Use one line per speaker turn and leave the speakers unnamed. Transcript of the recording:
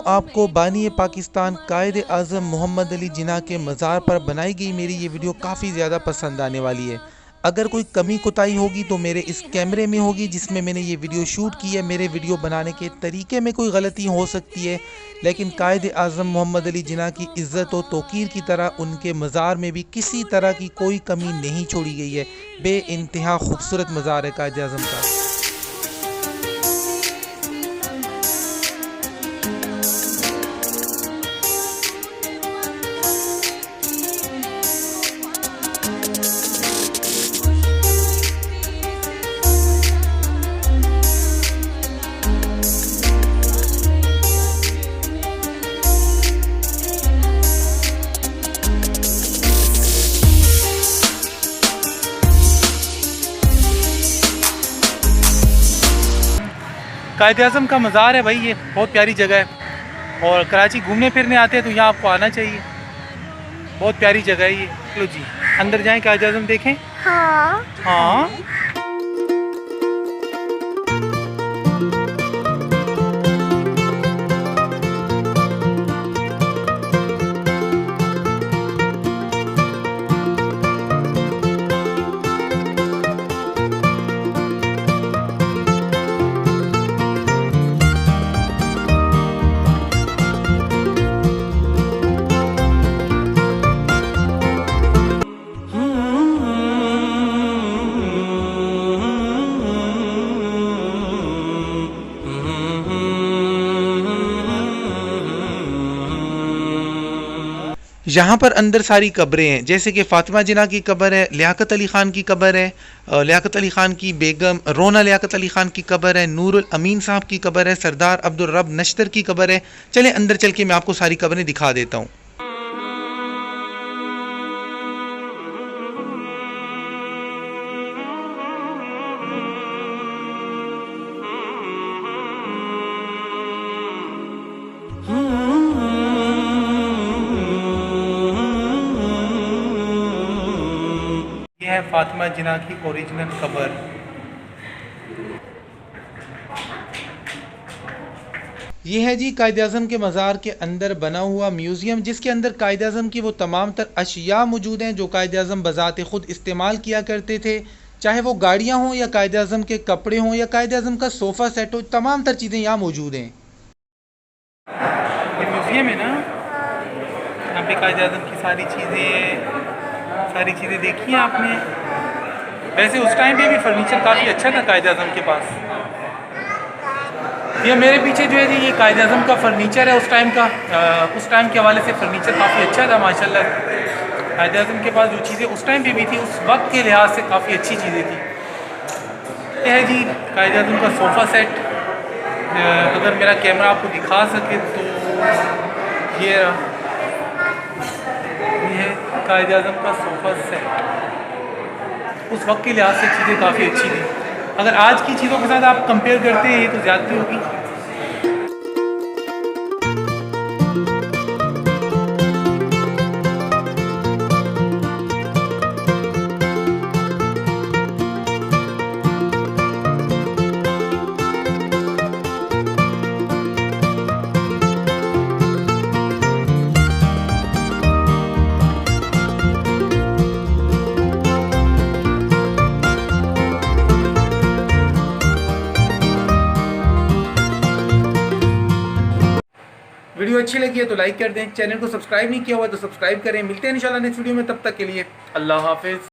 आपको बानी पाकिस्तान कायद आज़म मोहम्मद अली जिन्ना के मज़ार पर बनाई गई मेरी ये वीडियो काफ़ी ज़्यादा पसंद आने वाली है। अगर कोई कमी कोताही होगी तो मेरे इस कैमरे में होगी जिसमें मैंने ये वीडियो शूट की है। मेरे वीडियो बनाने के तरीके में कोई गलती हो सकती है, लेकिन कायद आज़म मोहम्मद अली जिन्ना की इज़्ज़त और तौक़ीर की तरह उनके मज़ार में भी किसी तरह की कोई कमी नहीं छोड़ी गई है। बे इंतहा खूबसूरत मज़ार है कायद आज़म का।
कायद आज़म का मज़ार है भाई, ये बहुत प्यारी जगह है और कराची घूमने फिरने आते हैं तो यहाँ आपको आना चाहिए। बहुत प्यारी जगह है ये। चलो जी अंदर जाएं, कायद आज़म देखें।
हाँ
हाँ
यहाँ पर अंदर सारी कब्रें हैं, जैसे कि फ़ातिमा जिन्ना की कब्र है, लियाकत अली ख़ान की कब्र है, लियाकत अली ख़ान की बेगम रोना लियाकत अली ख़ान की कब्र है, नूरुल अमीन साहब की कब्र है, सरदार अब्दुल रब नश्तर की कब्र है। चलें अंदर चल के मैं आपको सारी कब्रें दिखा देता हूँ।
ये है फ़ातिमा जिन्ना की ओरिजिनल कब्र।
ये है जी कायद आज़म के मज़ार के अंदर बना हुआ म्यूज़ियम, जिसके अंदर कायद आज़म की वो तमाम तर अशिया मौजूद हैं जो कायद आज़म बज़ाते ख़ुद इस्तेमाल किया करते थे, चाहे वो गाड़ियाँ हों या कायद आज़म के कपड़े हों या कायद आज़म का सोफ़ा सेट हो, तमाम तर चीज़ें यहाँ मौजूद हैं।
ये म्यूज़ियम है ना, यहाँ पे कायद आज़म की सारी चीज़ें देखी हैं आपने। वैसे उस टाइम पे भी फर्नीचर काफ़ी अच्छा था कायद आज़म के पास। ये मेरे पीछे जो है जी ये कायद आज़म का फर्नीचर है उस टाइम का। उस टाइम के हवाले से फर्नीचर काफ़ी अच्छा था माशाल्लाह। कायद आज़म के पास जो चीज़ें उस टाइम पे भी थी उस वक्त के लिहाज से काफ़ी अच्छी चीज़ें थी। ये है जी कायद आज़म का सोफ़ा सेट। अगर मेरा कैमरा आपको दिखा सके तो ये रहा, ये है कायद आज़म का सोफ़ा सेट। उस वक्त के लिहाज से चीज़ें काफ़ी अच्छी थी। अगर आज की चीज़ों के साथ आप कंपेयर करते हैं ये तो ज़्यादती होगी। वीडियो अच्छी लगी है तो लाइक कर दें, चैनल को सब्सक्राइब नहीं किया हुआ तो सब्सक्राइब करें। मिलते हैं इंशाल्लाह नेक्स्ट वीडियो में, तब तक के लिए अल्लाह हाफिज़।